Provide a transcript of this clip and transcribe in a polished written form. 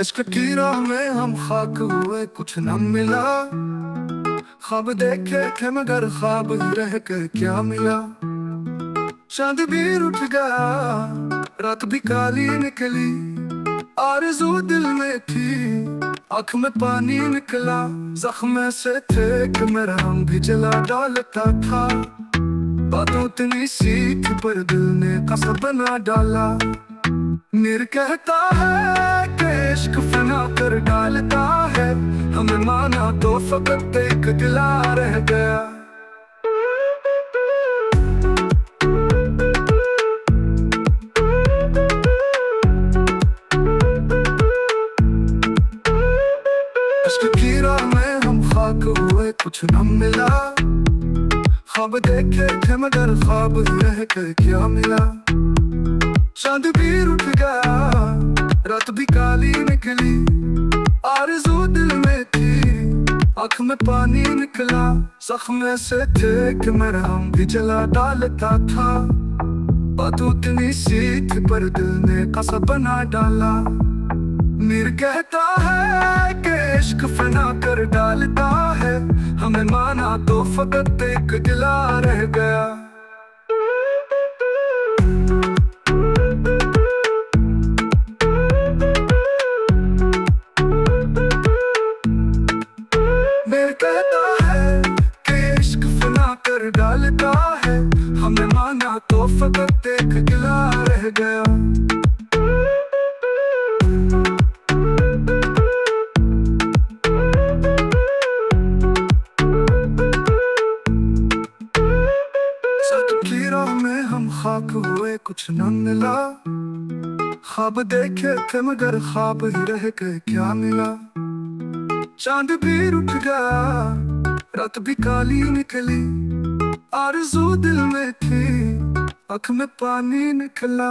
इश्क की राह में हम खाक हुए, कुछ न मिला। ख्वाब देखे थे मगर ख्वाब ही रह कर क्या मिला। चांद भी रुठ गया, रात भी काली निकली। आरज़ू दिल में थी, आँख में पानी निकला। जख्म से थे कि मेरा हम भी जला डालता था। बातों इतनी सी थी पर दिल ने कसम बना डाला। मीर कहता है कि इश्क फना कर डालता है। हमें माना तो फकत एक दिला रह गया। इश्क की राह में हम खाक हुए, कुछ न मिला। ख्वाब देखे थे मगर ख्वाब ही रह कर क्या मिला। चांद भी रुठ गया, रात भी काली निकली। आरज़ू दिल में थी, आँख में पानी निकला। जख्म से थे कि मेरा हम भी जला डालता था। बातों इतनी सी थी पर दिल ने कसम बना डाला। मीर कहता है कि इश्क फना कर डालता है। हमें माना तो फकत एक दिला रह गया। मीर कहता है कि इश्क फना कर डालता है। हमें माना तो फकत एक दिला रह गया। में हम खाक हुए, कुछ न मिला। ख्वाब देखे थे मगर ख्वाब ही रह गए क्या मिला। चांद भी रुठ गया, रात भी काली निकली। आरज़ू दिल में थी, आँख में पानी निकला।